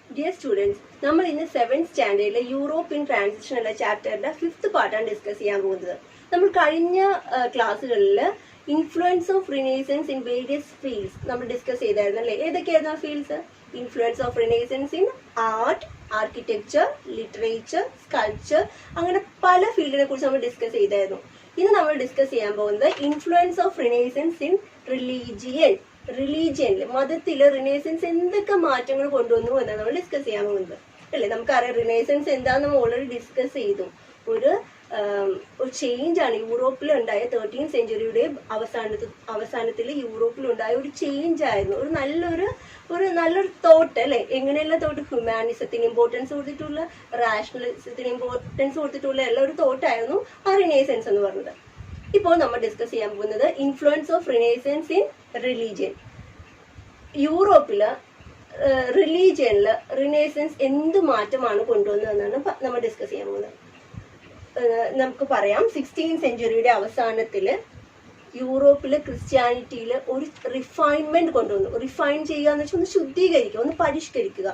Dear students, നമ്മൾ ഇന്ന് 7th സ്റ്റാൻഡേർഡിലെ Europe in transition എന്ന ചാപ്റ്ററിന്റെ 5th പാർട്ടാണ് ഡിസ്കസ് ചെയ്യാൻ പോകുന്നത്. നമ്മൾ കഴിഞ്ഞ ക്ലാസ്സുകളിൽ influence of renaissance in various fields നമ്മൾ ഡിസ്കസ് ചെയ്തായിരുന്നു അല്ലേ? ഏതൊക്കെയായിരുന്നു ആ fields? Influence of renaissance in art, architecture, literature, sculpture, അങ്ങനെ പല ഫീൽഡിനെ കുറിച്ച് നമ്മൾ ഡിസ്കസ് ചെയ്തായിരുന്നു. ഇന്ന് നമ്മൾ ഡിസ്കസ് ചെയ്യാൻ പോകുന്നത് ഇൻഫ്ലുവൻസ് ഓഫ് റിനേസൻസ് ഇൻ റിലീജിയനിൽ, മതത്തില് റിനേസൻസ് എന്തൊക്കെ മാറ്റങ്ങൾ കൊണ്ടുവന്നു എന്നാണ് നമ്മൾ ഡിസ്കസ് ചെയ്യാൻ പോകുന്നത് അല്ലേ? നമുക്കറിയാം റിനേസൻസ് എന്താണെന്ന് നമ്മൾ ഓൾറെഡി ഡിസ്കസ് ചെയ്തു. ഒരു ചേഞ്ച് ആണ് യൂറോപ്പിൽ ഉണ്ടായ 13th സെഞ്ചുറിയുടെ അവസാനത്തിൽ യൂറോപ്പിൽ ഉണ്ടായ ഒരു ചേഞ്ച് ആയിരുന്നു. നല്ലൊരു തോട്ട് അല്ലെ? എങ്ങനെയുള്ള തോട്ട്? ഹ്യൂമാനിസത്തിന് ഇമ്പോർട്ടൻസ് കൊടുത്തിട്ടുള്ള, റാഷണലിസത്തിന് ഇമ്പോർട്ടൻസ് കൊടുത്തിട്ടുള്ള എല്ലാം ഒരു തോട്ടായിരുന്നു ആ റിനേസൻസ് എന്ന് പറഞ്ഞത്. ഇപ്പോൾ നമ്മൾ ഡിസ്കസ് ചെയ്യാൻ പോകുന്നത് influence of renaissance in religion. യൂറോപ്പില് റിലീജിയനില് റിനേസൻസ് എന്ത് മാറ്റമാണ് കൊണ്ടുവന്നതെന്നാണ് നമ്മൾ ഡിസ്കസ് ചെയ്യാൻ പോകുന്നത്. നമുക്ക് പറയാം 16th സെഞ്ചുറിയുടെ അവസാനത്തില് യൂറോപ്പിലെ ക്രിസ്ത്യാനിറ്റിയില് ഒരു റിഫൈൻമെന്റ് കൊണ്ടുവന്നു. റിഫൈൻ ചെയ്യുക എന്ന് വെച്ചാൽ ഒന്ന് ശുദ്ധീകരിക്കുക, ഒന്ന് പരിഷ്കരിക്കുക.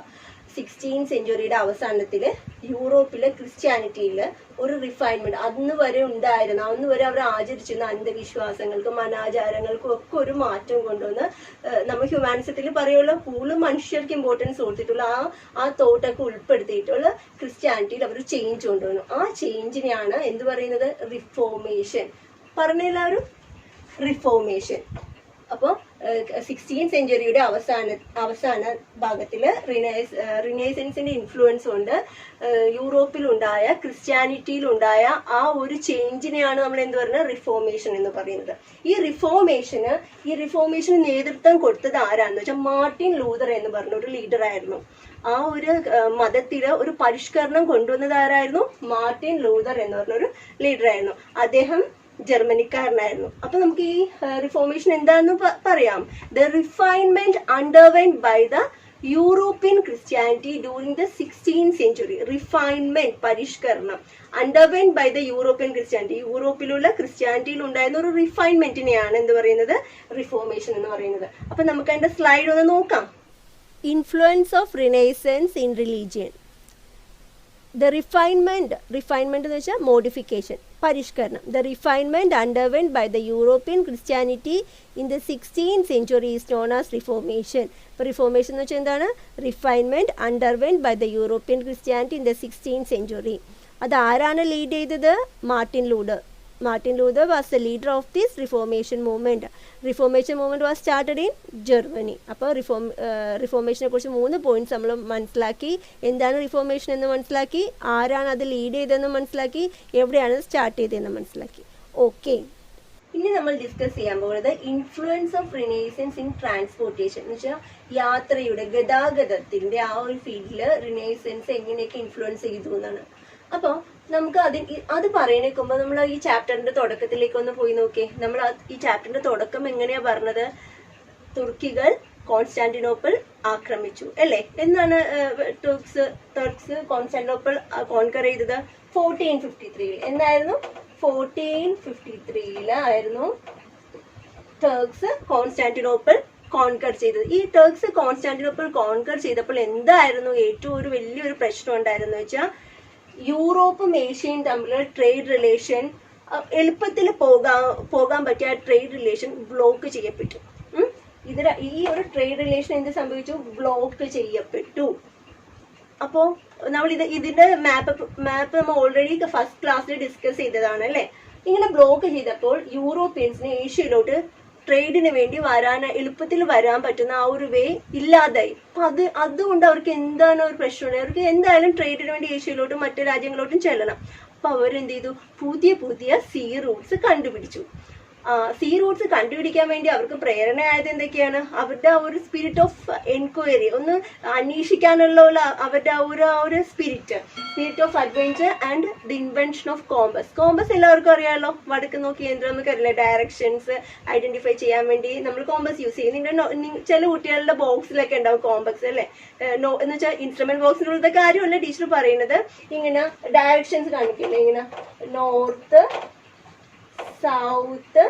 16th സെഞ്ചുറിയുടെ അവസാനത്തില് യൂറോപ്പിലെ ക്രിസ്ത്യാനിറ്റിയില് ഒരു റിഫൈൻമെന്റ് അന്ന് വരെ ഉണ്ടായിരുന്നു. അന്ന് വരെ അവർ ആചരിച്ചിരുന്ന അന്ധവിശ്വാസങ്ങൾക്കും അനാചാരങ്ങൾക്കും ഒക്കെ ഒരു മാറ്റം കൊണ്ടുവന്ന് നമ്മൾ ഹ്യൂമാനിസത്തിൽ പറയുള്ള കൂടുതൽ മനുഷ്യർക്ക് ഇമ്പോർട്ടൻസ് കൊടുത്തിട്ടുള്ള ആ തോട്ടൊക്കെ ഉൾപ്പെടുത്തിയിട്ടുള്ള ക്രിസ്ത്യാനിറ്റിയിൽ അവർ ചേഞ്ച് കൊണ്ടുവന്നു. ആ ചേഞ്ചിനെയാണ് എന്ത് പറയുന്നത്? റിഫോർമേഷൻ. പറഞ്ഞെല്ലാവരും റിഫോർമേഷൻ. അപ്പോൾ 16th സെഞ്ചുറിയുടെ അവസാന ഭാഗത്തില് റിനേസൻസിന്റെ ഇൻഫ്ലുവൻസ് കൊണ്ട് യൂറോപ്പിലുണ്ടായ ക്രിസ്ത്യാനിറ്റിയിലുണ്ടായ ആ ഒരു ചേഞ്ചിനെയാണ് നമ്മൾ എന്ത് പറയുന്നത്? റിഫോർമേഷൻ എന്ന് പറയുന്നത്. ഈ റിഫോർമേഷന് നേതൃത്വം കൊടുത്തത് ആരാന്ന് വെച്ചാൽ മാർട്ടിൻ ലൂതർ എന്ന് പറഞ്ഞ ഒരു ലീഡർ ആയിരുന്നു. ആ ഒരു മതത്തില് ഒരു പരിഷ്കരണം കൊണ്ടുവന്നത് ആരായിരുന്നു? മാർട്ടിൻ ലൂതർ എന്ന് പറഞ്ഞൊരു ലീഡർ ആയിരുന്നു. അദ്ദേഹം ജർമ്മനിക്കാരനായിരുന്നു. അപ്പൊ നമുക്ക് ഈ റിഫോർമേഷൻ എന്താന്ന് പറയാം. The refinement underwent by the European Christianity during the 16th century. Refinement, പരിഷ്കരണം, underwent by the European Christianity. യൂറോപ്പിലുള്ള ക്രിസ്ത്യാനിറ്റിയിൽ ഉണ്ടായിരുന്ന ഒരു റിഫൈൻമെന്റിനെയാണ് എന്ത് പറയുന്നത്? റിഫോർമേഷൻ എന്ന് പറയുന്നത്. അപ്പൊ നമുക്ക് അതിന്റെ സ്ലൈഡ് ഒന്ന് നോക്കാം. Influence of renaissance in religion. The refinement എന്ന് വെച്ചാൽ മോഡിഫിക്കേഷൻ, പരിഷ്കരണം. The refinement underwent by the European Christianity in the 16th century is known as reformation. ഇപ്പോൾ റിഫോർമേഷൻ എന്ന് വെച്ചാൽ എന്താണ്? Refinement underwent by the European Christianity in the 16th century. അത് ആരാണ് lead ചെയ്തത്? Martin Luther. Martin Luther was the leader of this Reformation movement. Reformation movement was started in Germany. അപ്പോൾ റിഫോർമേഷനെ കുറിച്ച് 3 points നമ്മൾ മനസ്സിലാക്കി. എന്താണ് റിഫോർമേഷൻ എന്ന് മനസ്സിലാക്കി, ആരാണ് അത് ലീഡ് ചെയ്തതെന്ന് മനസ്സിലാക്കി, എവിടെയാണ് സ്റ്റാർട്ട് ചെയ്തതെന്ന് മനസ്സിലാക്കി. ഓക്കെ, ഇനി നമ്മൾ ഡിസ്കസ് ചെയ്യാൻ പോകുന്നത് influence of renaissance in transportation എന്ന് വെച്ചാൽ യാത്രയുടെ, ഗതാഗതത്തിന്റെ ആ ഒരു ഫീൽഡിൽ റിനേസൻസ് എങ്ങനെയൊക്കെ ഇൻഫ്ലുവൻസ് ചെയ്തു എന്നാണ്. അപ്പോൾ നമുക്ക് അത് പറയണേക്കുമ്പോൾ നമ്മൾ ഈ ചാപ്റ്ററിന്റെ തുടക്കത്തിലേക്ക് ഒന്ന് പോയി നോക്കിയേ. നമ്മൾ ഈ ചാപ്റ്ററിന്റെ തുടക്കം എങ്ങനെയാ പറഞ്ഞത്? തുർക്കികൾ കോൺസ്റ്റാന്റിനോപ്പിൾ ആക്രമിച്ചു അല്ലേ? എന്നാണ് ടർക്സ് കോൺസ്റ്റാന്റിനോപ്പിൾ കോൺകർ ചെയ്തത്? 1453. എന്നായിരുന്നു? 1453 ടർക്സ് കോൺസ്റ്റാന്റിനോപ്പിൾ കോൺകർ ചെയ്തത്. ഈ ടർക്സ് കോൺസ്റ്റാന്റിനോപ്പിൾ കോൺകർ ചെയ്തപ്പോൾ എന്തായിരുന്നു ഏറ്റവും ഒരു വലിയൊരു പ്രശ്നം ഉണ്ടായിരുന്നു വെച്ചാൽ യൂറോപ്പും ഏഷ്യയും തമ്മിലുള്ള ട്രേഡ് റിലേഷൻ, എളുപ്പത്തിൽ പോകാൻ പറ്റിയ ട്രേഡ് റിലേഷൻ ബ്ലോക്ക് ചെയ്യപ്പെട്ടു. ഈ ഒരു ട്രേഡ് റിലേഷൻ എന്ത് സംഭവിച്ചു? ബ്ലോക്ക് ചെയ്യപ്പെട്ടു. അപ്പോ നമ്മൾ ഇതിന്റെ മാപ്പ് നമ്മൾ ഓൾറെഡി ഫസ്റ്റ് ക്ലാസ്സിൽ ഡിസ്കസ് ചെയ്തതാണ് അല്ലെ? ഇങ്ങനെ ബ്ലോക്ക് ചെയ്തപ്പോൾ യൂറോപ്യൻസിന് ഏഷ്യയിലോട്ട് ട്രേഡിന് വേണ്ടി എളുപ്പത്തിൽ വരാൻ പറ്റുന്ന ആ ഒരു വേ ഇല്ലാതായി. അപ്പൊ അതുകൊണ്ട് അവർക്ക് എന്താണ് ഒരു പ്രശ്നം? അവർക്ക് എന്തായാലും ട്രേഡിന് വേണ്ടി ഏഷ്യയിലോട്ടും മറ്റു രാജ്യങ്ങളിലോട്ടും ചെല്ലണം. അപ്പൊ അവരെന്ത് ചെയ്തു? പുതിയ സീ റൂട്ട്സ് കണ്ടുപിടിച്ചു. സീ റൂട്ട്സ് കണ്ടുപിടിക്കാൻ വേണ്ടി അവർക്ക് പ്രേരണയായത് എന്തൊക്കെയാണ്? അവരുടെ ആ ഒരു സ്പിരിറ്റ് ഓഫ് എൻക്വയറി, ഒന്ന് അന്വേഷിക്കാനുള്ള അവരുടെ ആ ഒരു spirit of adventure and the invention of compass എല്ലാവർക്കും അറിയാമല്ലോ. വടക്ക് നോക്കി യന്ത്രം എന്നൊക്കെ അറിയില്ല. ഡയറക്ഷൻസ് ഐഡന്റിഫൈ ചെയ്യാൻ വേണ്ടി നമ്മൾ കോമ്പസ് യൂസ് ചെയ്യും. ചില കുട്ടികളുടെ ബോക്സിലൊക്കെ ഉണ്ടാവും കോമ്പസ് അല്ലെ? എന്ന് വെച്ചാൽ ഇൻസ്ട്രുമെന്റ് ബോക്സിലുള്ള കാര്യമല്ല ടീച്ചർ പറയുന്നത്. ഇങ്ങനെ ഡയറക്ഷൻസ് കാണിക്കില്ല, ഇങ്ങനെ നോർത്ത്, സൗത്ത്,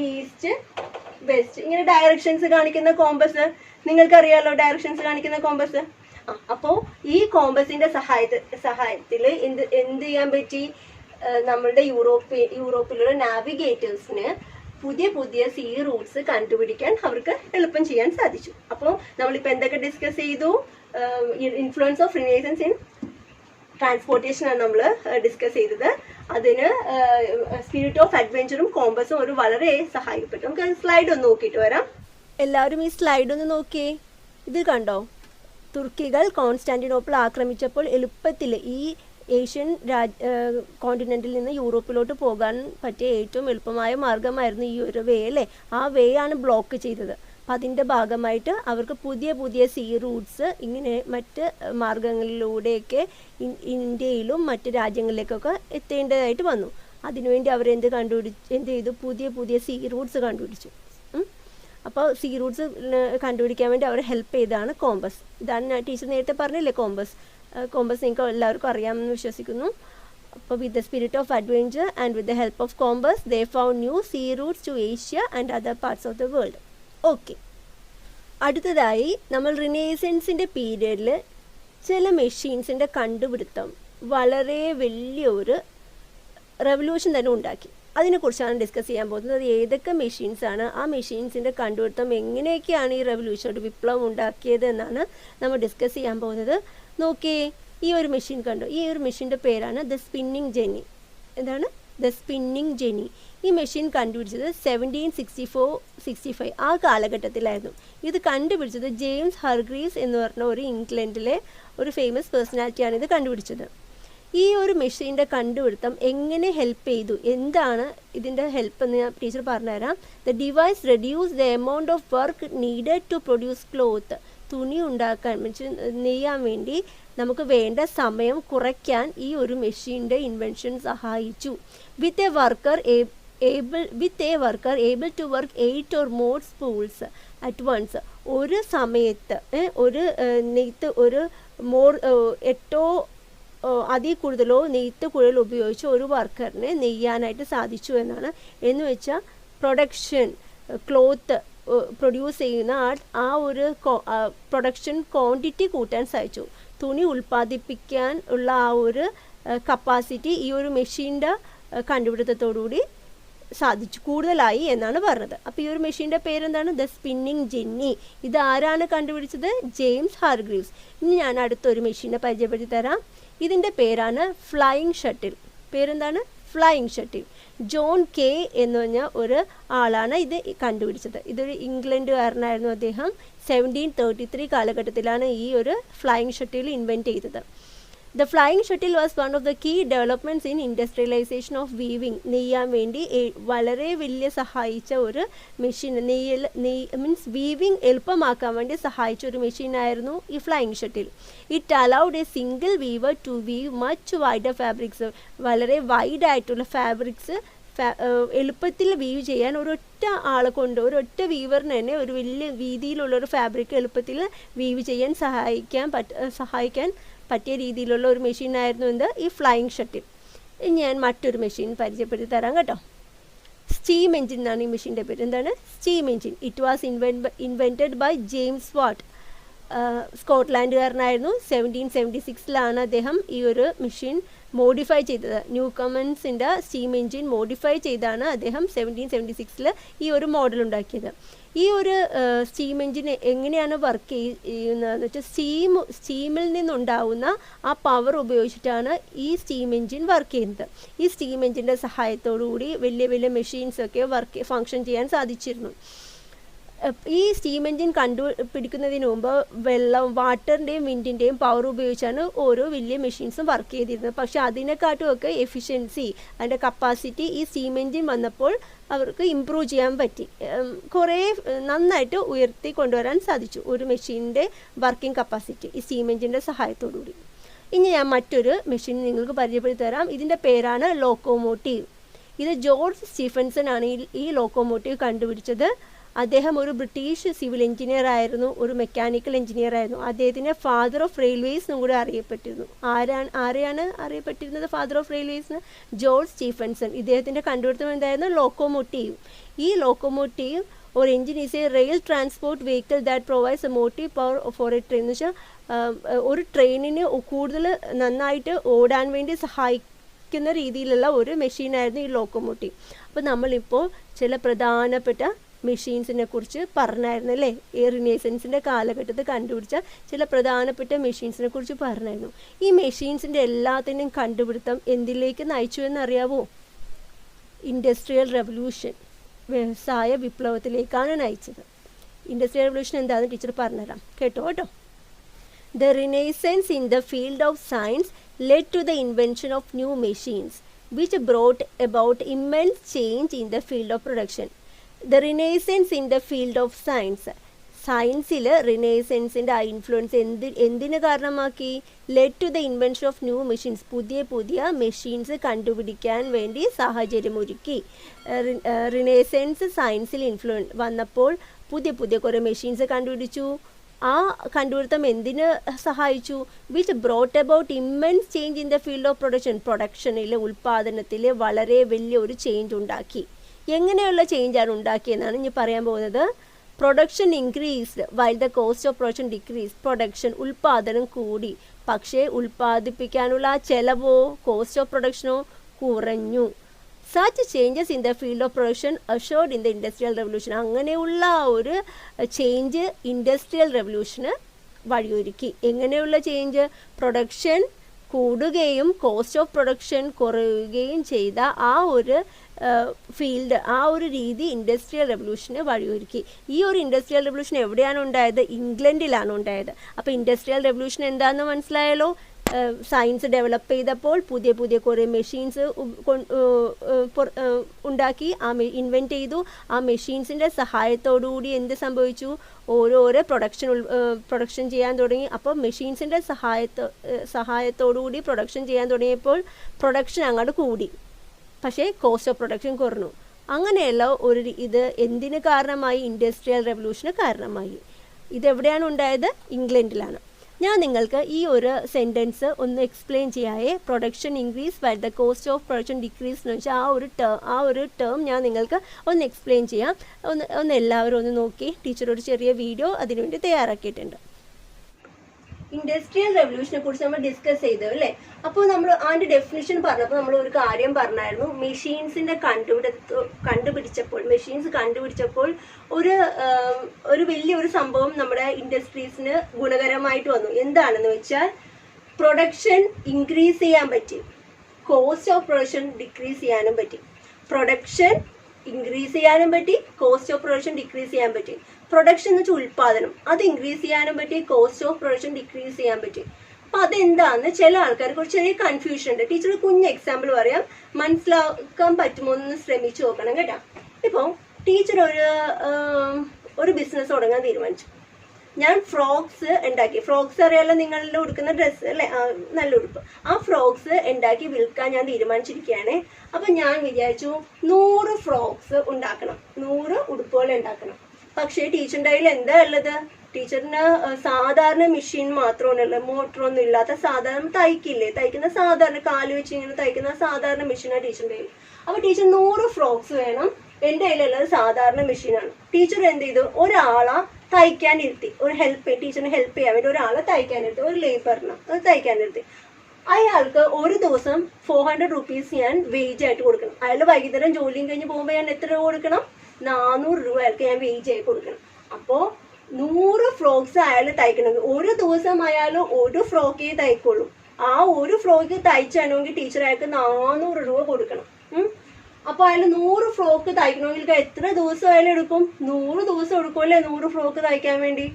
ഈസ്റ്റ്, വെസ്റ്റ്, ഇങ്ങനെ ഡയറക്ഷൻസ് കാണിക്കുന്ന കോമ്പസ് നിങ്ങൾക്കറിയാലോ ഡയറക്ഷൻസ് കാണിക്കുന്ന കോമ്പസ്. അപ്പോൾ ഈ കോമ്പസിന്റെ സഹായത്തിൽ എന്ത് ചെയ്യാൻ പറ്റി? നമ്മളുടെ യൂറോപ്പിലുള്ള നാവിഗേറ്റേഴ്സിന് പുതിയ പുതിയ സീ റൂട്ട്സ് കണ്ടുപിടിക്കാൻ അവർക്ക് എളുപ്പം ചെയ്യാൻ സാധിച്ചു. അപ്പോൾ നമ്മളിപ്പോൾ എന്തൊക്കെ ഡിസ്കസ് ചെയ്തു? Influence of renaissance in transportation ആണ് നമ്മൾ ഡിസ്കസ് ചെയ്തത്. അതിന് സ്പിരിറ്റ് ഓഫ് അഡ്വഞ്ചറും കോമ്പസും ഒരു വളരെ സഹായിക്കപ്പെട്ടു. നമുക്ക് സ്ലൈഡ് ഒന്ന് നോക്കിയിട്ട് വരാം. എല്ലാവരും ഈ സ്ലൈഡ് ഒന്ന് നോക്കിയേ. ഇത് കണ്ടോ? തുർക്കികൾ കോൺസ്റ്റാന്റിനോപ്പിൾ ആക്രമിച്ചപ്പോൾ എളുപ്പത്തിൽ ഈ ഏഷ്യൻ കോണ്ടിനെന്റിൽ നിന്ന് യൂറോപ്പിലോട്ട് പോകാൻ പറ്റിയ ഏറ്റവും എളുപ്പമായ മാർഗമായിരുന്നു ഈ ഒരു വേ അല്ലേ. ആ വേ ആണ് ബ്ലോക്ക് ചെയ്തത്. അപ്പം അതിൻ്റെ ഭാഗമായിട്ട് അവർക്ക് പുതിയ പുതിയ സീ റൂട്ട്സ് ഇങ്ങനെ മറ്റ് മാർഗങ്ങളിലൂടെയൊക്കെ ഇന്ത്യയിലും മറ്റ് രാജ്യങ്ങളിലേക്കൊക്കെ എത്തേണ്ടതായിട്ട് വന്നു. അതിനുവേണ്ടി അവരെന്ത് ചെയ്തു? പുതിയ പുതിയ സീ റൂട്ട്സ് കണ്ടുപിടിച്ചു. അപ്പോൾ സീ റൂട്ട്സ് കണ്ടുപിടിക്കാൻ വേണ്ടി അവരെ ഹെൽപ്പ് ചെയ്തതാണ് കോമ്പസ്. ഇതാണ് ഞാൻ ടീച്ചർ നേരത്തെ പറഞ്ഞില്ലേ കോമ്പസ്. കോമ്പസ് നിങ്ങൾക്ക് എല്ലാവർക്കും അറിയാമെന്ന് വിശ്വസിക്കുന്നു. അപ്പോൾ with the spirit of adventure and with the help of compass they found new sea routes to Asia and other parts of the world. Okay, അടുത്തതായി നമ്മൾ റിനൈസൻസിൻ്റെ പീരിയഡിൽ ചില മെഷീൻസിൻ്റെ കണ്ടുപിടുത്തം വളരെ വലിയൊരു റെവല്യൂഷൻ തന്നെ ഉണ്ടാക്കി. അതിനെക്കുറിച്ചാണ് ഡിസ്കസ് ചെയ്യാൻ പോകുന്നത്. അത് ഏതൊക്കെ മെഷീൻസാണ്, ആ മെഷീൻസിൻ്റെ കണ്ടുപിടുത്തം എങ്ങനെയൊക്കെയാണ് ഈ റെവല്യൂഷൻ, ഒരു വിപ്ലവം ഉണ്ടാക്കിയത് എന്നാണ് നമ്മൾ ഡിസ്കസ് ചെയ്യാൻ പോകുന്നത്. നോക്കിയേ, ഈ ഒരു മെഷീൻ കണ്ടു. ഈ ഒരു മെഷീൻ്റെ പേരാണ് ദ സ്പിന്നിങ് ജെന്നി. എന്താണ്? The spinning Jenny. ഈ മെഷീൻ കണ്ടുപിടിച്ചത് 1764-65 ആ കാലഘട്ടത്തിലായിരുന്നു. ഇത് കണ്ടുപിടിച്ചത് ജെയിംസ് ഹർഗ്രീവ്സ് എന്ന് പറഞ്ഞ ഒരു ഇംഗ്ലണ്ടിലെ ഒരു ഫേമസ് പേഴ്സണാലിറ്റിയാണ് ഇത് കണ്ടുപിടിച്ചത്. ഈ ഒരു മെഷീൻ്റെ കണ്ടുപിടുത്തം എങ്ങനെ ഹെൽപ്പ് ചെയ്തു, എന്താണ് ഇതിൻ്റെ ഹെൽപ്പ് എന്ന് ഞാൻ ടീച്ചർ പറഞ്ഞുതരാം. The device reduce the amount of work needed to produce cloth. തുണി ഉണ്ടാക്കാൻ നെയ്യാൻ വേണ്ടി നമുക്ക് വേണ്ട സമയം കുറയ്ക്കാൻ ഈ ഒരു മെഷീൻ്റെ ഇൻവെൻഷൻ സഹായിച്ചു. With a worker able to work 8 or more spools at once. ഒരു സമയത്ത് ഒരു നെയ്ത്ത് ഒരു 8 അതിൽ കൂടുതലോ നെയ്ത്ത് കുഴൽ ഉപയോഗിച്ച് ഒരു വർക്കറിനെ നെയ്യാനായിട്ട് സാധിച്ചു എന്നാണ്. എന്ന് വെച്ചാൽ പ്രൊഡക്ഷൻ ക്ലോത്ത് പ്രൊഡ്യൂസ് ചെയ്യുന്ന ആ ഒരു പ്രൊഡക്ഷൻ ക്വാണ്ടിറ്റി കൂട്ടാൻ സാധിച്ചു. തുണി ഉൽപ്പാദിപ്പിക്കാൻ ഉള്ള ആ ഒരു കപ്പാസിറ്റി ഈ ഒരു മെഷീൻ്റെ കണ്ടുപിടുത്തത്തോടുകൂടി സാധിച്ചു, കൂടുതലായി എന്നാണ് പറഞ്ഞത്. അപ്പോൾ ഈ ഒരു മെഷീൻ്റെ പേരെന്താണ്? The spinning Jenny. ഇത് ആരാണ് കണ്ടുപിടിച്ചത്? James Hargreaves. ഇനി ഞാൻ അടുത്തൊരു മെഷീനെ പരിചയപ്പെടുത്തി തരാം. ഇതിൻ്റെ പേരാണ് ഫ്ലൈയിങ് ഷട്ടിൽ. പേരെന്താണ്? Flying shuttle. ജോൺ കെ എന്ന് പറഞ്ഞ ഒരു ആളാണ് ഇത് കണ്ടുപിടിച്ചത്. ഇതൊരു ഇംഗ്ലണ്ടുകാരനായിരുന്നു. അദ്ദേഹം 1733 കാലഘട്ടത്തിലാണ് ഈ ഒരു ഫ്ലൈയിങ് ഷട്ടിൽ ഇൻവെൻറ്റ് ചെയ്തത്. The flying shuttle was one of the key developments in industrialization of weaving. നെയ്യാൻ വേണ്ടി വളരെ വലിയ സഹായിച്ച ഒരു മെഷീൻ, മീൻസ് വീവിങ് എളുപ്പമാക്കാൻ വേണ്ടി സഹായിച്ച ഒരു മെഷീനായിരുന്നു ഈ flying shuttle. It allowed a single weaver to weave much wider fabrics. വളരെ വൈഡായിട്ടുള്ള ഫാബ്രിക്സ് എളുപ്പത്തിൽ വീവ് ചെയ്യാൻ ഒരൊറ്റ ആളെ കൊണ്ട്, ഒരൊറ്റ വീവറിന് തന്നെ ഒരു വലിയ വീതിയിലുള്ള ഒരു ഫാബ്രിക് എളുപ്പത്തിൽ വീവ് ചെയ്യാൻ സഹായിക്കാൻ പറ്റിയ രീതിയിലുള്ള ഒരു മെഷീനായിരുന്നു ഈ ഫ്ലൈയിങ് ഷട്ടിൽ. ഞാൻ മറ്റൊരു മെഷീൻ പരിചയപ്പെടുത്തി തരാം കേട്ടോ. സ്റ്റീം എഞ്ചിൻ എന്നാണ് ഈ മെഷീൻ്റെ പേര്. എന്താണ്? Steam engine. It was invented by James Watt. സ്കോട്ട്ലാൻഡുകാരനായിരുന്നു. 1776 അദ്ദേഹം ഈ ഒരു മെഷീൻ മോഡിഫൈ ചെയ്തത്. ന്യൂ കമൻസിൻ്റെ സ്റ്റീം എഞ്ചിൻ മോഡിഫൈ ചെയ്താണ് അദ്ദേഹം 1776 ഈ ഒരു മോഡൽ ഉണ്ടാക്കിയത്. ഈ ഒരു സ്റ്റീം എഞ്ചിൻ എങ്ങനെയാണ് വർക്ക് ചെയ്യുന്നതെന്ന് വെച്ചാൽ സ്റ്റീമിൽ നിന്നുണ്ടാവുന്ന ആ പവർ ഉപയോഗിച്ചിട്ടാണ് ഈ സ്റ്റീം എഞ്ചിൻ വർക്ക് ചെയ്യുന്നത്. ഈ സ്റ്റീം എഞ്ചിൻ്റെ സഹായത്തോടു കൂടി വലിയ വലിയ മെഷീൻസൊക്കെ ഫങ്ഷൻ ചെയ്യാൻ സാധിച്ചിരുന്നു. ഈ സ്റ്റീം എഞ്ചിൻ കണ്ടുപിടിക്കുന്നതിന് മുമ്പ് വാട്ടറിൻ്റെയും വിൻഡിൻ്റെയും പവർ ഉപയോഗിച്ചാണ് ഓരോ വലിയ മെഷീൻസും വർക്ക് ചെയ്തിരുന്നത്. പക്ഷെ അതിനെക്കാട്ടുമൊക്കെ എഫിഷ്യൻസി, അതിൻ്റെ കപ്പാസിറ്റി ഈ സ്റ്റീം എഞ്ചിൻ വന്നപ്പോൾ അവർക്ക് ഇമ്പ്രൂവ് ചെയ്യാൻ പറ്റി. കുറേ നന്നായിട്ട് ഉയർത്തി കൊണ്ടുവരാൻ സാധിച്ചു ഒരു മെഷീനിൻ്റെ വർക്കിംഗ് കപ്പാസിറ്റി ഈ സ്റ്റീം എഞ്ചിൻ്റെ സഹായത്തോടുകൂടി. ഇനി ഞാൻ മറ്റൊരു മെഷീൻ നിങ്ങൾക്ക് പരിചയപ്പെടുത്തി തരാം. ഇതിൻ്റെ പേരാണ് ലോക്കോമോട്ടീവ്. ഇത് ജോർജ് സ്റ്റീഫൻസൺ ആണ് ഈ ലോക്കോമോട്ടീവ് കണ്ടുപിടിച്ചത്. അദ്ദേഹം ഒരു ബ്രിട്ടീഷ് സിവിൽ എഞ്ചിനീയർ ആയിരുന്നു, ഒരു മെക്കാനിക്കൽ എഞ്ചിനീയർ ആയിരുന്നു. അദ്ദേഹത്തിനെ ഫാദർ ഓഫ് റെയിൽവേസ് എന്നും കൂടെ അറിയപ്പെട്ടിരുന്നു. ആരെയാണ് അറിയപ്പെട്ടിരുന്നത് father of railways? George Stephenson. ഇദ്ദേഹത്തിൻ്റെ കണ്ടുപിടുത്തം എന്തായിരുന്നു? ലോക്കോമോട്ടീവ്. ഈ locomotive or engine is a rail transport vehicle that provides a motive power for a train. എന്ന് വെച്ചാൽ ഒരു ട്രെയിനിന് കൂടുതൽ നന്നായിട്ട് ഓടാൻ വേണ്ടി സഹായിക്കുന്ന രീതിയിലുള്ള ഒരു മെഷീനായിരുന്നു ഈ ലോക്കോമോട്ടീവ്. അപ്പോൾ നമ്മളിപ്പോൾ ചില പ്രധാനപ്പെട്ട മെഷീൻസിനെ കുറിച്ച് പറഞ്ഞായിരുന്നു അല്ലേ? ഈ റിനേസൻസിൻ്റെ കാലഘട്ടത്തിൽ കണ്ടുപിടിച്ച ചില പ്രധാനപ്പെട്ട മെഷീൻസിനെ കുറിച്ച് പറഞ്ഞായിരുന്നു. ഈ മെഷീൻസിൻ്റെ എല്ലാത്തിൻ്റെയും കണ്ടുപിടുത്തം എന്തിലേക്ക് നയിച്ചു എന്നറിയാവോ? ഇൻഡസ്ട്രിയൽ റെവല്യൂഷൻ, വ്യവസായ വിപ്ലവത്തിലേക്കാണ് നയിച്ചത്. ഇൻഡസ്ട്രിയൽ റെവല്യൂഷൻ എന്താണെന്ന് ടീച്ചർ പറഞ്ഞുതരാം, കേട്ടോ. The Renaissance in the field of science led to the invention of new machines, which brought about immense change in the field of production. The Renaissance in the field of science. സയൻസിൽ റിനേസൻസിൻ്റെ ആ influence എന്തിന് കാരണമാക്കി? Led to the invention of new machines, പുതിയ machines കണ്ടുപിടിക്കാൻ വേണ്ടി സാഹചര്യമൊരുക്കി. Renaissance സയൻസിൽ വന്നപ്പോൾ പുതിയ കുറേ മെഷീൻസ് കണ്ടുപിടിച്ചു. ആ കണ്ടുപിടുത്തം എന്തിന് സഹായിച്ചു? Which brought about immense change in the field of പ്രൊഡക്ഷനിൽ ഉൽപ്പാദനത്തിൽ വളരെ വലിയൊരു ചേഞ്ച് ഉണ്ടാക്കി. എങ്ങനെയുള്ള ചേഞ്ചാണ് ഉണ്ടാക്കിയെന്നാണ് ഇനി പറയാൻ പോകുന്നത്. Production increased while the cost of production decrease. ഉൽപ്പാദനം കൂടി, പക്ഷേ ഉൽപ്പാദിപ്പിക്കാനുള്ള ആ ചെലവോ കോസ്റ്റ് ഓഫ് പ്രൊഡക്ഷനോ കുറഞ്ഞു. Such changes in the field of production assured in the industrial revolution. അങ്ങനെയുള്ള ഒരു ചേഞ്ച് ഇൻഡസ്ട്രിയൽ റെവല്യൂഷന് വഴിയൊരുക്കി. എങ്ങനെയുള്ള ചേഞ്ച്? പ്രൊഡക്ഷൻ കൂടുകയും കോസ്റ്റ് ഓഫ് പ്രൊഡക്ഷൻ കുറയുകയും ചെയ്ത ആ ഒരു ഫീൽഡ്, ആ ഒരു രീതി ഇൻഡസ്ട്രിയൽ റെവല്യൂഷന് വഴിയൊരുക്കി. ഈ ഒരു ഇൻഡസ്ട്രിയൽ റെവല്യൂഷൻ എവിടെയാണ് ഉണ്ടായത്? ഇംഗ്ലണ്ടിലാണ് ഉണ്ടായത്. അപ്പോൾ ഇൻഡസ്ട്രിയൽ റെവല്യൂഷൻ എന്താണെന്ന് മനസ്സിലായല്ലോ. സയൻസ് ഡെവലപ്പ് ചെയ്തപ്പോൾ പുതിയ കുറേ മെഷീൻസ് ഉണ്ടാക്കി, ഇൻവെൻറ്റ് ചെയ്തു. ആ മെഷീൻസിൻ്റെ സഹായത്തോടുകൂടി എന്ത് സംഭവിച്ചു? ഓരോരോ പ്രൊഡക്ഷൻ ചെയ്യാൻ തുടങ്ങി. അപ്പോൾ മെഷീൻസിൻ്റെ സഹായത്തോടുകൂടി പ്രൊഡക്ഷൻ ചെയ്യാൻ തുടങ്ങിയപ്പോൾ പ്രൊഡക്ഷൻ അങ്ങോട്ട് കൂടി, പക്ഷേ കോസ്റ്റ് ഓഫ് പ്രൊഡക്ഷൻ കുറഞ്ഞു. അങ്ങനെയുള്ള ഇത് എന്തിന് കാരണമായി? ഇൻഡസ്ട്രിയൽ റെവല്യൂഷന് കാരണമായി. ഇതെവിടെയാണ് ഉണ്ടായത്? ഇംഗ്ലണ്ടിലാണ്. ഞാൻ നിങ്ങൾക്ക് ഈ ഒരു സെൻറ്റൻസ് ഒന്ന് എക്സ്പ്ലെയിൻ ചെയ്യാതെ, production increase while the cost of production decrease എന്ന് വെച്ചാൽ ആ ഒരു ടേം ഞാൻ നിങ്ങൾക്ക് ഒന്ന് എക്സ്പ്ലെയിൻ ചെയ്യാം. ഒന്ന് എല്ലാവരും ഒന്ന് നോക്കി. ടീച്ചർ ഒരു ചെറിയ വീഡിയോ അതിനുവേണ്ടി തയ്യാറാക്കിയിട്ടുണ്ട്. ഇൻഡസ്ട്രിയൽ റെവല്യൂഷനെ കുറിച്ച് നമ്മൾ ഡിസ്കസ് ചെയ്തു അല്ലേ? അപ്പോൾ നമ്മൾ അതിന്റെ ഡെഫിനിഷൻ പറഞ്ഞപ്പോൾ നമ്മൾ ഒരു കാര്യം പറഞ്ഞായിരുന്നു. മെഷീൻസിന്റെ മെഷീൻസ് കണ്ടുപിടിച്ചപ്പോൾ ഒരു വലിയൊരു സംഭവം നമ്മുടെ ഇൻഡസ്ട്രീസിന് ഗുണകരമായിട്ട് വന്നു. എന്താണെന്ന് വെച്ചാൽ പ്രൊഡക്ഷൻ ഇൻക്രീസ് ചെയ്യാൻ പറ്റി, കോസ്റ്റ് ഓഫ് പ്രൊഡക്ഷൻ ഡിക്രീസ് ചെയ്യാനും പറ്റി. പ്രൊഡക്ഷൻ ഇൻക്രീസ് ചെയ്യാനും പറ്റി, കോസ്റ്റ് ഓഫ് പ്രൊഡക്ഷൻ ഡിക്രീസ് ചെയ്യാൻ പറ്റി. പ്രൊഡക്ഷൻ എന്ന് വെച്ചാൽ ഉൽപ്പാദനം, അത് ഇൻക്രീസ് ചെയ്യാനും പറ്റി, കോസ്റ്റ് ഓഫ് പ്രൊഡക്ഷൻ ഡിക്രീസ് ചെയ്യാൻ പറ്റി. അപ്പൊ അതെന്താന്ന് ചില ആൾക്കാർക്ക് ഒരു ചെറിയ കൺഫ്യൂഷൻ ഉണ്ട്. ടീച്ചർ കുഞ്ഞ് എക്സാമ്പിൾ പറയാം, മനസ്സിലാക്കാൻ പറ്റുമോ എന്ന് ശ്രമിച്ചു നോക്കണം കേട്ടോ. ഇപ്പൊ ടീച്ചർ ഒരു ബിസിനസ് തുടങ്ങാൻ തീരുമാനിച്ചു. ഞാൻ ഫ്രോക്സ് ഉണ്ടാക്കി. ഫ്രോക്സ് അറിയാലോ, നിങ്ങളുടെ ഉടുക്കുന്ന ഡ്രസ്സ് അല്ലെ, നല്ല ഉടുപ്പ്. ആ ഫ്രോക്സ് ഉണ്ടാക്കി വിൽക്കാൻ ഞാൻ തീരുമാനിച്ചിരിക്കുകയാണ്. അപ്പൊ ഞാൻ വിചാരിച്ചു 100 ഫ്രോക്സ് ഉണ്ടാക്കണം, 100 ഉടുപ്പുകൾ ഉണ്ടാക്കണം. പക്ഷേ ടീച്ചറിന്റെ കയ്യിൽ എന്താ ഉള്ളത്? ടീച്ചറിന് സാധാരണ മെഷീൻ മാത്രമാണുള്ളത്, മോട്ടറൊന്നും ഇല്ലാത്ത സാധാരണ തയ്ക്കുന്ന സാധാരണ കാല് വെച്ച് ഇങ്ങനെ തയ്ക്കുന്ന സാധാരണ മെഷീനാണ് ടീച്ചറിന്റെ കയ്യിൽ. അപ്പൊ ടീച്ചർ 100 ഫ്രോക്സ് വേണം, എന്റെ കയ്യിലുള്ളത് സാധാരണ മെഷീനാണ്. ടീച്ചർ എന്ത് ചെയ്തു? ഒരാളെ തയ്ക്കാനിരുത്തി, ടീച്ചറിന് ഹെൽപ്പ് ചെയ്യാൻ വേണ്ടി ഒരാളെ തയ്ക്കാനിരുത്തി, ഒരു ലേബറിന് അത് തയ്ക്കാനിരുത്തി. അയാൾക്ക് ഒരു ദിവസം 400 റുപ്പീസ് ഞാൻ വേജ് ആയിട്ട് കൊടുക്കണം. അയാൾ വൈകുന്നേരം ജോലിയും കഴിഞ്ഞ് പോകുമ്പോൾ ഞാൻ എത്ര രൂപ കൊടുക്കണം? 400 രൂപ അയാൾക്ക് ഞാൻ വേജ് ആയി കൊടുക്കണം. അപ്പോ 100 ഫ്രോക്സ് അയാൾ തയ്ക്കണമെങ്കിൽ ഒരു ദിവസം അയാൾ ഒരു ഫ്രോക്കേ തയ്ക്കുള്ളൂ. ആ ഒരു ഫ്രോക്ക് തയ്ച്ചാണെങ്കിൽ ടീച്ചർ അയാൾക്ക് 400 രൂപ കൊടുക്കണം. അപ്പൊ അയാൾ 100 ഫ്രോക്ക് തയ്ക്കണമെങ്കിൽ എത്ര ദിവസം അയാൾ എടുക്കും? 100 ദിവസം എടുക്കുമല്ലേ 100 ഫ്രോക്ക് തയ്ക്കാൻ വേണ്ടി.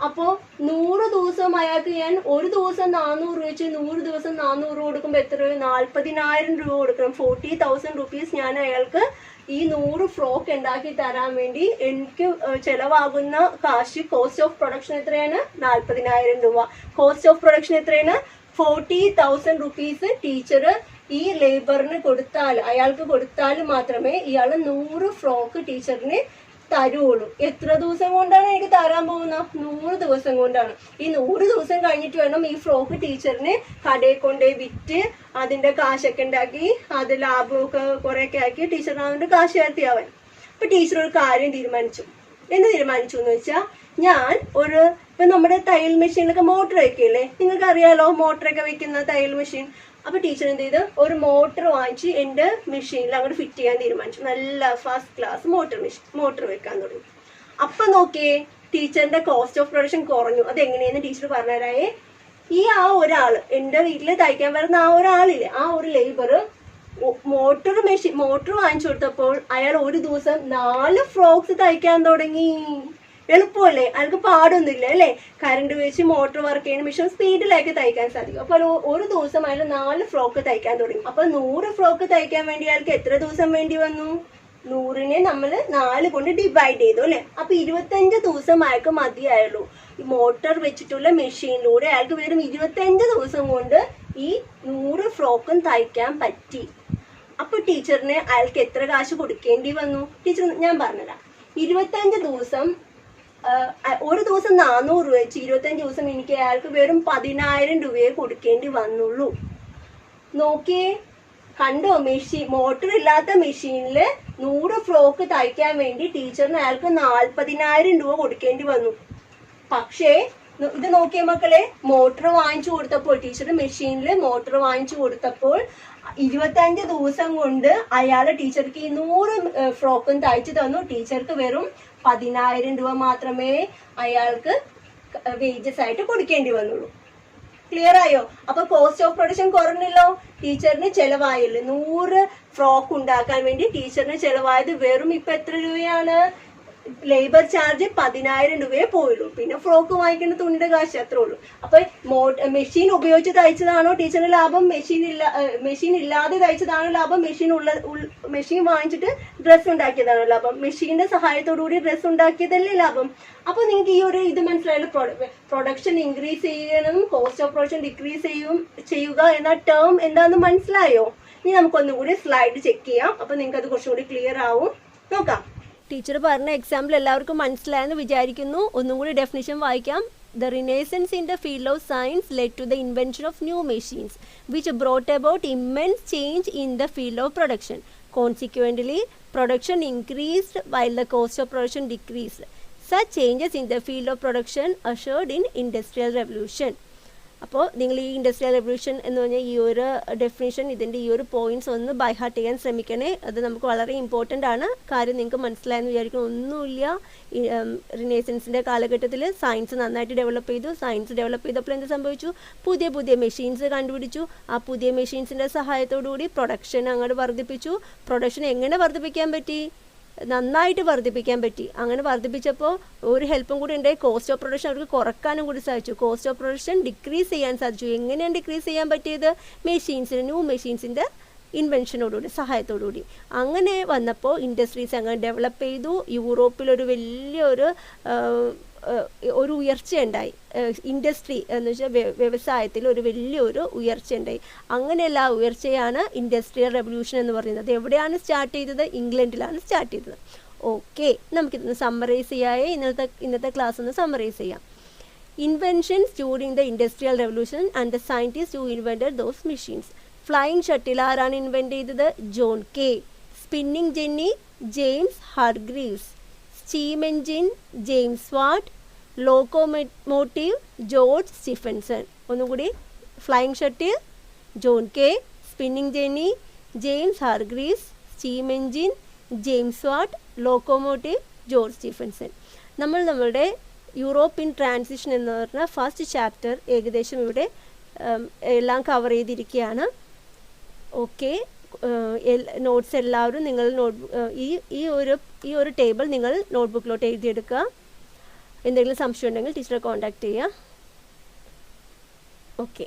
അപ്പോ 100 ദിവസം അയാൾക്ക് ഞാൻ ഒരു ദിവസം 400 വെച്ച് 100 ദിവസം 400 കൊടുക്കുമ്പോ എത്ര രൂപ? 40,000 രൂപ കൊടുക്കണം. 40,000 റുപ്പീസ് ഞാൻ അയാൾക്ക് ഈ 100 ഫ്രോക്ക് ഉണ്ടാക്കി തരാൻ വേണ്ടി എനിക്ക് ചെലവാകുന്ന കാശ്. കോസ്റ്റ് ഓഫ് പ്രൊഡക്ഷൻ എത്രയാണ്? 40,000 രൂപ. കോസ്റ്റ് ഓഫ് പ്രൊഡക്ഷൻ എത്രയാണ്? 40,000 റുപ്പീസ് ടീച്ചർ ഈ ലേബറിന് അയാൾക്ക് കൊടുത്താൽ മാത്രമേ ഇയാൾ 100 ഫ്രോക്ക് ടീച്ചറിന് തരുള്ളൂ. എത്ര ദിവസം കൊണ്ടാണ് എനിക്ക് തരാൻ പോകുന്നത്? 100 ദിവസം കൊണ്ടാണ്. ഈ 100 ദിവസം കഴിഞ്ഞിട്ട് വേണം ഈ ഫ്രോക്ക് ടീച്ചറിന് കടയിൽ കൊണ്ടേ വിറ്റ് അതിന്റെ കാശൊക്കെ ഉണ്ടാക്കി അത് ലാഭമൊക്കെ കുറെയൊക്കെ ആക്കി ടീച്ചറിന് അതിന്റെ കാശ് ചേർത്തിയാവാൻ. അപ്പൊ ടീച്ചർ ഒരു കാര്യം തീരുമാനിച്ചു. എന്ന് തീരുമാനിച്ചു എന്ന് വെച്ചാൽ ഞാൻ ഇപ്പൊ നമ്മുടെ തയ്യൽ മെഷീനിലൊക്കെ മോട്ടർ വെക്കില്ലേ, നിങ്ങൾക്ക് അറിയാലോ മോട്ടറൊക്കെ വെക്കുന്ന തയ്യൽ മെഷീൻ. അപ്പൊ ടീച്ചർ എന്ത് ചെയ്ത് ഒരു മോട്ടർ വാങ്ങിച്ച് എന്റെ മെഷീനിൽ അങ്ങോട്ട് ഫിറ്റ് ചെയ്യാൻ തീരുമാനിച്ചു. നല്ല ഫസ്റ്റ് ക്ലാസ് മോട്ടർ വെക്കാൻ തുടങ്ങി. അപ്പൊ നോക്കിയേ ടീച്ചറിന്റെ കോസ്റ്റ് ഓഫ് പ്രൊഡക്ഷൻ കുറഞ്ഞു. അതെങ്ങനെയെന്ന് ടീച്ചർ പറഞ്ഞുതരായേ. ഒരാള് എന്റെ വീട്ടിൽ തയ്ക്കാൻ വരുന്ന ഒരാളില്ലേ, ഒരു ലേബർ മോട്ടർ വാങ്ങിച്ചു കൊടുത്തപ്പോൾ അയാൾ ഒരു ദിവസം 4 ഫ്രോക്സ് തയ്ക്കാൻ തുടങ്ങി. എളുപ്പമല്ലേ, അയാൾക്ക് പാടൊന്നുമില്ല അല്ലേ, കറണ്ട് വെച്ച് മോട്ടർ വർക്ക് ചെയ്യുന്ന മെഷീൻ സ്പീഡിലേക്ക് തയ്ക്കാൻ സാധിക്കും. അപ്പൊ ഒരു ദിവസം അയാൾ 4 ഫ്രോക്ക് തയ്ക്കാൻ തുടങ്ങി. അപ്പൊ 100 ഫ്രോക്ക് തയ്ക്കാൻ വേണ്ടി അയാൾക്ക് എത്ര ദിവസം വേണ്ടി വന്നു? 100നെ നമ്മൾ 4 കൊണ്ട് ഡിവൈഡ് ചെയ്തു അല്ലെ. അപ്പൊ 25 ദിവസം അയാൾക്ക് മതിയായുള്ളൂ. ഈ മോട്ടർ വെച്ചിട്ടുള്ള മെഷീനിലൂടെ അയാൾക്ക് വെറും 25 ദിവസം കൊണ്ട് ഈ 100 ഫ്രോക്കും തയ്ക്കാൻ പറ്റി. അപ്പൊ ടീച്ചറിന് അയാൾക്ക് എത്ര കാശ് കൊടുക്കേണ്ടി വന്നു? ടീച്ചർ ഞാൻ പറഞ്ഞുതരാം. 25 ദിവസം, ഒരു ദിവസം 400 രൂപ വെച്ച് 25 ദിവസം എനിക്ക് അയാൾക്ക് വെറും 10,000 രൂപയെ കൊടുക്കേണ്ടി വന്നുള്ളൂ. നോക്കിയേ, കണ്ടോ? മോട്ടർ ഇല്ലാത്ത മെഷീനില് 100 ഫ്രോക്ക് തയ്ക്കാൻ വേണ്ടി ടീച്ചറിന് അയാൾക്ക് 40,000 രൂപ കൊടുക്കേണ്ടി വന്നു. പക്ഷേ ഇത് നോക്കിയ മക്കളെ, മോട്ടർ വാങ്ങിച്ചു കൊടുത്തപ്പോൾ ടീച്ചർ മെഷീനിൽ മോട്ടർ വാങ്ങിച്ചു കൊടുത്തപ്പോൾ 25 ദിവസം കൊണ്ട് അയാള് ടീച്ചർക്ക് ഈ 100 ഫ്രോക്കും തയ്ച്ചു തന്നു. ടീച്ചർക്ക് വെറും 10,000 രൂപ മാത്രമേ അയാൾക്ക് വേജസ് ആയിട്ട് കൊടുക്കേണ്ടി വന്നുള്ളൂ. ക്ലിയർ ആയോ? അപ്പൊ കോസ്റ്റ് ഓഫ് പ്രൊഡക്ഷൻ കുറഞ്ഞല്ലോ, ടീച്ചറിന് ചെലവായല്ലോ. 100 ഫ്രോക്ക് ഉണ്ടാക്കാൻ വേണ്ടി ടീച്ചറിന് ചെലവായത് വെറും ഇപ്പൊ എത്ര രൂപയാണ്? ലേബർ ചാർജ് 10,000 രൂപയെ പോയുള്ളൂ. പിന്നെ ഫ്രോക്ക് വാങ്ങിക്കുന്ന തുണിയുടെ കാശ് അത്രേ ഉള്ളൂ. അപ്പൊ മെഷീൻ ഉപയോഗിച്ച് തയ്ച്ചതാണോ ടീച്ചറിന് ലാഭം? മെഷീൻ ഇല്ലാതെ തയ്ച്ചതാണോ ലാഭം? മെഷീൻ വാങ്ങിച്ചിട്ട് ഡ്രസ് ഉണ്ടാക്കിയതാണോ ലാഭം? മെഷീന്റെ സഹായത്തോടു കൂടി ഡ്രസ് ഉണ്ടാക്കിയതല്ലേ ലാഭം? അപ്പൊ നിങ്ങൾക്ക് ഇത് മനസ്സിലായാലും പ്രൊഡക്ഷൻ ഇൻക്രീസ് ചെയ്യണം, കോസ്റ്റ് ഓഫ് പ്രൊഡക്ഷൻ ഡിക്രീസ് ചെയ്യുക എന്ന ടേം എന്താണെന്ന് മനസ്സിലായോ? ഇനി നമുക്കൊന്നും കൂടി സ്ലൈഡ് ചെക്ക് ചെയ്യാം. അപ്പൊ നിങ്ങൾക്ക് അത് കുറച്ചും കൂടി ക്ലിയർ ആവും. നോക്കാം. ടീച്ചർ പറഞ്ഞ എക്സാമ്പിൾ എല്ലാവർക്കും മനസ്സിലായെന്ന് വിചാരിക്കുന്നു. ഒന്നും കൂടി ഡെഫിനിഷൻ വായിക്കാം. The renaissance in the field of science led to the invention of new machines, which brought about immense change in the field of production. Consequently, production increased while the cost of production decreased. Such changes in the field of production ushered in Industrial Revolution. അപ്പോൾ നിങ്ങൾ ഈ industrial revolution എന്ന് പറഞ്ഞാൽ ഈ ഒരു definition, ഇതിൻ്റെ ഈ ഒരു പോയിന്റ്സ് ഒന്ന് ബൈ ഹാർട്ട് ചെയ്യാൻ ശ്രമിക്കണേ. അത് നമുക്ക് വളരെ ഇമ്പോർട്ടൻ്റ് ആണ്. കാര്യം നിങ്ങൾക്ക് മനസ്സിലായെന്ന് വിചാരിക്കണം. ഒന്നുമില്ല, റിനേസൻസിൻ്റെ കാലഘട്ടത്തിൽ സയൻസ് നന്നായിട്ട് ഡെവലപ്പ് ചെയ്തു. സയൻസ് ഡെവലപ്പ് ചെയ്തപ്പോൾ എന്ത് സംഭവിച്ചു? പുതിയ പുതിയ മെഷീൻസ് കണ്ടുപിടിച്ചു. ആ പുതിയ മെഷീൻസിൻ്റെ സഹായത്തോടുകൂടി പ്രൊഡക്ഷൻ അങ്ങോട്ട് വർദ്ധിപ്പിച്ചു. പ്രൊഡക്ഷൻ എങ്ങനെ വർദ്ധിപ്പിക്കാൻ പറ്റി? നന്നായിട്ട് വർദ്ധിപ്പിക്കാൻ പറ്റി. അങ്ങനെ വർദ്ധിപ്പിച്ചപ്പോൾ ഒരു ഹെൽപ്പും കൂടി ഉണ്ടായി. കോസ്റ്റ് ഓഫ് പ്രൊഡക്ഷൻ അവർക്ക് കുറക്കാനും കൂടി സാധിച്ചു. കോസ്റ്റ് ഓഫ് പ്രൊഡക്ഷൻ ഡിക്രീസ് ചെയ്യാൻ സാധിച്ചു. എങ്ങനെയാണ് ഡിക്രീസ് ചെയ്യാൻ പറ്റിയത്? ന്യൂ മെഷീൻസിൻ്റെ ഇൻവെൻഷനോടുകൂടി, സഹായത്തോടുകൂടി. അങ്ങനെ വന്നപ്പോൾ ഇൻഡസ്ട്രീസ് അങ്ങനെ ഡെവലപ്പ് ചെയ്തു. യൂറോപ്പിലൊരു വലിയൊരു ഒരു ഉയർച്ചയുണ്ടായി. ഇൻഡസ്ട്രി എന്ന് വെച്ചാൽ വ്യവസായത്തിൽ ഒരു വലിയൊരു ഉയർച്ചയുണ്ടായി. അങ്ങനെയുള്ള ആ ഉയർച്ചയാണ് ഇൻഡസ്ട്രിയൽ റെവല്യൂഷൻ എന്ന് പറയുന്നത്. എവിടെയാണ് സ്റ്റാർട്ട് ചെയ്തത്? ഇംഗ്ലണ്ടിലാണ് സ്റ്റാർട്ട് ചെയ്തത്. ഓക്കെ, നമുക്കിതൊന്ന് സമ്മറൈസ് ചെയ്യാതെ ഇന്നത്തെ ക്ലാസ് ഒന്ന് സമ്മറൈസ് ചെയ്യാം. Inventions during the industrial revolution and the scientist who invented those machines. Flying shuttle ആരാണ് ഇൻവെന്റ് ചെയ്തത്? John Kay. Spinning jenny, James Hargreaves. Steam engine, James Watt. Locomotive, George Stephenson. ഒന്നുകൂടി, flying shuttle John Kay, spinning jenny James Hargreaves, steam engine James Watt, locomotive George Stephenson. നമ്മളുടെ European transition എന്ന് പറഞ്ഞ first chapter ഏകദേശം ഇവിടെ എല്ലാം cover ചെയ്തിരിക്കുകയാണ്. Okay, notes എല്ലാവരും നിങ്ങൾ ഈ ഒരു ടേബിൾ നിങ്ങൾ നോട്ട്ബുക്കിലോട്ട് എഴുതിയെടുക്കുക. എന്തെങ്കിലും സംശയം ഉണ്ടെങ്കിൽ ടീച്ചറെ കോൺടാക്ട് ചെയ്യുക. ഓക്കെ.